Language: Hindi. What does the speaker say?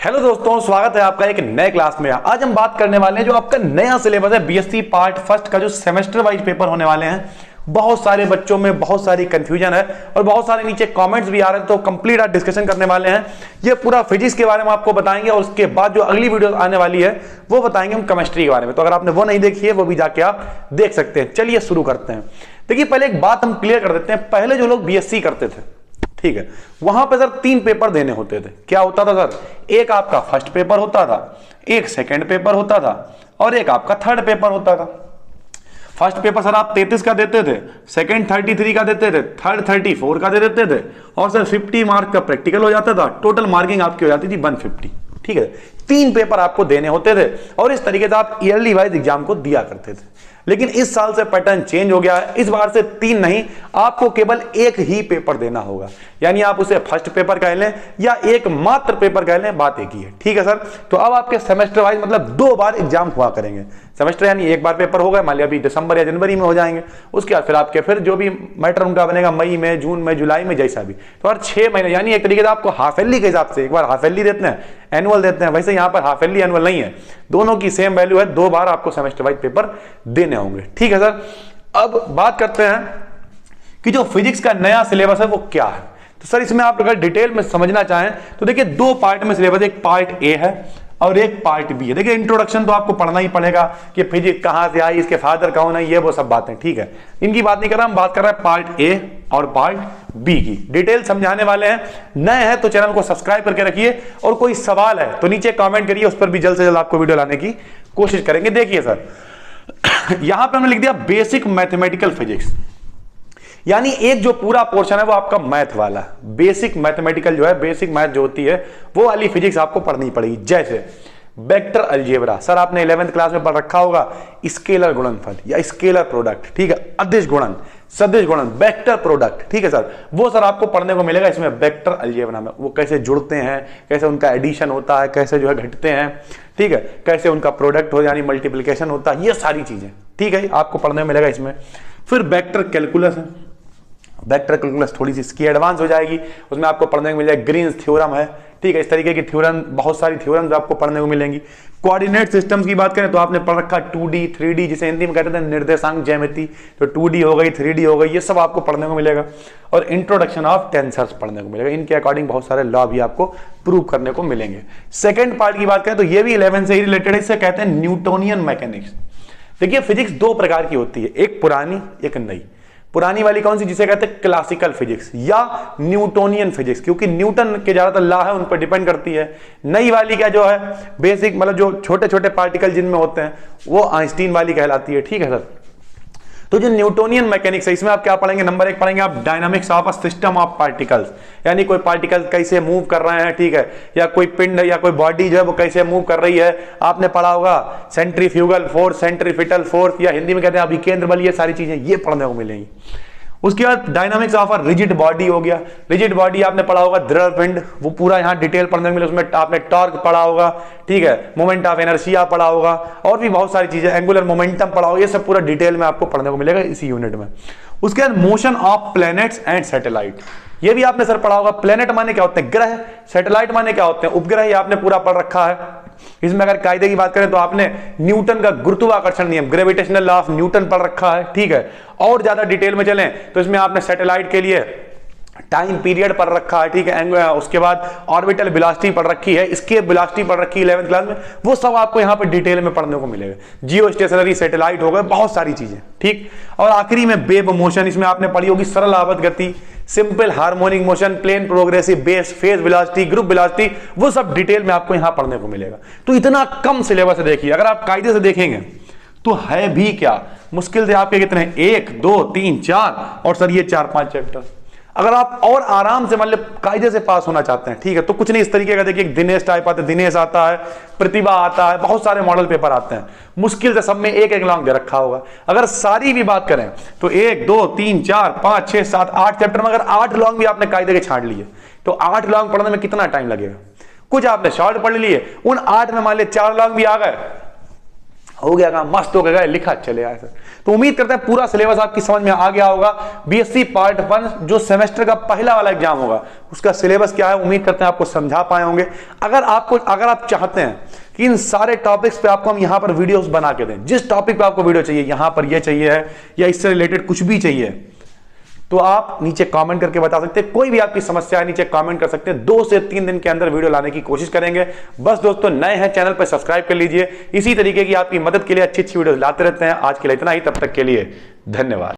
हेलो दोस्तों, स्वागत है आपका एक नए क्लास में। आज हम बात करने वाले हैं जो आपका नया सिलेबस है बीएससी पार्ट फर्स्ट का, जो सेमेस्टर वाइज पेपर होने वाले हैं। बहुत सारे बच्चों में बहुत सारी कंफ्यूजन है और बहुत सारे नीचे कमेंट्स भी आ रहे हैं, तो कंप्लीट आज डिस्कशन करने वाले हैं। ये पूरा फिजिक्स के बारे में आपको बताएंगे और उसके बाद जो अगली वीडियो आने वाली है वो बताएंगे हम केमिस्ट्री के बारे में। तो अगर आपने वो नहीं देखी है वो भी जाके आप देख सकते हैं। चलिए शुरू करते हैं। देखिए, पहले एक बात हम क्लियर कर देते हैं। पहले जो लोग बीएससी करते थे, ठीक है, वहां पे सर 3 पेपर देने होते थे। क्या होता था सर? एक आपका फर्स्ट पेपर होता था, एक सेकंड पेपर होता था और एक आपका थर्ड पेपर होता था। फर्स्ट पेपर सर आप 33 का देते थे, सेकंड 33 का देते थे, थर्ड 34 का दे देते थे और सर 50 मार्क का प्रैक्टिकल हो जाता था। टोटल मार्किंग आपकी हो जाती थी 150। ठीक है, 3 पेपर आपको देने होते थे और इस तरीके से आप ईयरली वाइज एग्जाम को दिया करते थे। लेकिन इस साल से पैटर्न चेंज हो गया है। इस बार से 3 नहीं, आपको केवल एक ही पेपर देना होगा। यानी आप उसे फर्स्ट पेपर कह लें या एक मात्र पेपर कह लें, बात एक ही है। ठीक है सर, तो अब आपके सेमेस्टर वाइज मतलब 2 बार एग्जाम हुआ करेंगे। सेमेस्टर यानी एक बार पेपर होगा, मान लिया अभी दिसंबर या जनवरी में हो जाएंगे। उसके बाद फिर आपके फिर जो भी मैटर उनका बनेगा, मई में, जून में, जुलाई में, जैसा भी। तो हर 6 महीने यानी एक तरीके से आपको हाफ ईयरली के हिसाब से एक बार हाफ ईयरली देते हैं, एनुअल देते हैं। वैसे यहाँ पर हाफ ईयरली एनुअल नहीं है, दोनों की सेम वैल्यू है। 2 बार आपको सेमेस्टर वाइज पेपर देने होंगे। ठीक है सर, अब बात करते हैं कि जो फिजिक्स का नया सिलेबस है वो क्या है। तो सर इसमें आप अगर डिटेल में समझना चाहें तो देखिए 2 पार्ट में सिलेबस, एक पार्ट ए है और एक पार्ट बी है। देखिए इंट्रोडक्शन तो आपको पढ़ना ही पड़ेगा कि फिजिक्स कहां से आई, इसके फादर कौन है, ये वो सब बातें। ठीक है, इनकी बात नहीं कर रहा, हम बात कर रहे हैं पार्ट ए और पार्ट बी की। डिटेल समझाने वाले हैं। नए हैं तो चैनल को सब्सक्राइब करके रखिए और कोई सवाल है तो नीचे कमेंट करिए, उस पर भी जल्द से जल्द आपको वीडियो लाने की कोशिश करेंगे। देखिए सर, यहां पे हमने लिख दिया बेसिक मैथमेटिकल फिजिक्स, यानी एक जो पूरा पोर्शन है वो आपका मैथ वाला है। बेसिक मैथमेटिकल जो है, बेसिक मैथ जो होती है वो वाली फिजिक्स आपको पढ़नी पड़ेगी। जैसे वेक्टर अलजेब्रा, सर आपने 11th क्लास में पढ़ रखा होगा। स्केलर गुणनफल या स्केलर प्रोडक्ट, ठीक है, अदिश गुणन, सदिश गुणन, वेक्टर प्रोडक्ट। ठीक है सर, वो सर आपको पढ़ने को मिलेगा इसमें वेक्टर अलजेब्रा में। वो कैसे जुड़ते हैं, कैसे उनका एडिशन होता है, कैसे जो है घटते हैं, ठीक है, कैसे उनका प्रोडक्ट हो यानी मल्टीप्लिकेशन होता है, ये सारी चीजें ठीक है आपको पढ़ने को मिलेगा इसमें। फिर वेक्टर कैलकुलस है। वेक्टर कैलकुलस थोड़ी सी इसकी एडवांस हो जाएगी, उसमें आपको पढ़ने को मिल जाएगा ग्रीन्स थ्योरम है। ठीक है, इस तरीके की थ्योरम, बहुत सारी थ्योरम्स आपको पढ़ने को मिलेंगी। कोऑर्डिनेट सिस्टम्स की बात करें तो आपने पढ़ रखा 2D 3D, जिसे हिंदी में कहते थे निर्देशांक ज्यामिति। तो 2D हो गई, 3D हो गई, ये सब आपको पढ़ने को मिलेगा। और इंट्रोडक्शन ऑफ टेंसर्स पढ़ने को मिलेगा। इनके अकॉर्डिंग बहुत सारे लॉ भी आपको प्रूव करने को मिलेंगे। सेकेंड पार्ट की बात करें तो ये भी 11 से ही रिलेटेड है, इसे कहते हैं न्यूटोनियन मैकेनिक्स। देखिए फिजिक्स 2 प्रकार की होती है, एक पुरानी एक नई। पुरानी वाली कौन सी, जिसे कहते हैं क्लासिकल फिजिक्स या न्यूटोनियन फिजिक्स, क्योंकि न्यूटन के ज्यादातर लॉ है उन पर डिपेंड करती है। नई वाली क्या जो है बेसिक, मतलब जो छोटे छोटे पार्टिकल जिनमें होते हैं वो आइंस्टीन वाली कहलाती है। ठीक है सर, तो जो न्यूटोनियन मैकेनिक्स है इसमें आप क्या पढ़ेंगे, नंबर 1 पढ़ेंगे आप dynamics of a system of particles, यानी कोई पार्टिकल कैसे मूव कर रहे हैं। ठीक है, या कोई पिंड या कोई बॉडी जो है वो कैसे मूव कर रही है। आपने पढ़ा होगा सेंट्रीफ्यूगल फोर्स, सेंट्रीपिटल फोर्स, या हिंदी में कहते हैं अभिकेंद्र बल, ये सारी चीजें ये पढ़ने को मिलेंगी। उसके बाद dynamics of a rigid body हो गया। रिजिड बॉडी आपने पढ़ा होगा दृढ़ पिंड, वो पूरा यहाँ डिटेल पढ़ने को मिले। उसमें आपने टॉर्क पढ़ा होगा, ठीक है, मोमेंट ऑफ इनर्शिया पढ़ा होगा और भी बहुत सारी चीजें, एंगुलर मोमेंटम पढ़ा होगा। ये सब पूरा डिटेल में आपको पढ़ने को मिलेगा इसी यूनिट में। उसके बाद motion of planets and satellite, ये भी आपने सर पढ़ा होगा। प्लैनेट माने क्या होते हैं, ग्रह, सैटेलाइट माने क्या होते हैं, उपग्रह, ये आपने पूरा पढ़ रखा है। इसमें अगर कायदे की बात करें तो आपने न्यूटन का गुरुत्वाकर्षण नियम, ग्रेविटेशनल लॉ ऑफ न्यूटन पढ़ रखा है। ठीक है, और ज्यादा डिटेल में चलें तो इसमें आपने सैटेलाइट के लिए टाइम पीरियड पढ़ रखा है। ठीक है, उसके बाद ऑर्बिटल वेलोसिटी पढ़ रखी है, एस्केप वेलोसिटी पढ़ रखी है 11th क्लास में। वो सब आपको यहाँ पे डिटेल में पढ़ने को मिलेगा। जियो स्टेशनरी सैटेलाइट हो गए, बहुत सारी चीजें। ठीक, और आखिरी में वेव मोशन, इसमें आपने पढ़ी होगी सरल आवत गति, simple harmonic motion, plane progressive base, phase velocity, group velocity, वो सब डिटेल में आपको यहां पढ़ने को मिलेगा। तो इतना कम सिलेबस है। देखिए अगर आप कायदे से देखेंगे तो है भी क्या, मुश्किल से आपके कितने, 1 2 3 4 और सर ये 4-5 चैप्टर। अगर आप और आराम से मतलब कायदे से पास होना चाहते हैं, ठीक है, तो कुछ नहीं इस तरीके का। देखिए दिनेश टाइप आता है, दिनेश आता है, प्रतिभा आता है, बहुत सारे मॉडल पेपर आते हैं। मुश्किल से सब में 1-1 लॉन्ग दे रखा होगा। अगर सारी भी बात करें तो 1 2 3 4 5 6 7 8 चैप्टर में अगर 8 लॉन्ग भी आपने कायदे के छांट लिए तो 8 लॉन्ग पढ़ने में कितना टाइम लगेगा। कुछ आपने शॉर्ट पढ़ लिए, उन 8 में मान लिया 4 लॉन्ग भी आ गए हो गया काम, मस्त हो गया, लिखा चले आए सर। तो उम्मीद करते हैं पूरा सिलेबस आपकी समझ में आ गया होगा। बीएससी पार्ट 1 जो सेमेस्टर का पहला वाला एग्जाम होगा उसका सिलेबस क्या है, उम्मीद करते हैं आपको समझा पाए होंगे। अगर आप चाहते हैं कि इन सारे टॉपिक्स पे आपको हम यहां पर वीडियोस बना के दें, जिस टॉपिक पे आपको वीडियो चाहिए, यहां पर ये चाहिए है या इससे रिलेटेड कुछ भी चाहिए, तो आप नीचे कमेंट करके बता सकते हैं। कोई भी आपकी समस्या है नीचे कमेंट कर सकते हैं। 2 से 3 दिन के अंदर वीडियो लाने की कोशिश करेंगे। बस दोस्तों, नए हैं चैनल पर सब्सक्राइब कर लीजिए। इसी तरीके की आपकी मदद के लिए अच्छी वीडियो लाते रहते हैं। आज के लिए इतना ही, तब तक के लिए धन्यवाद।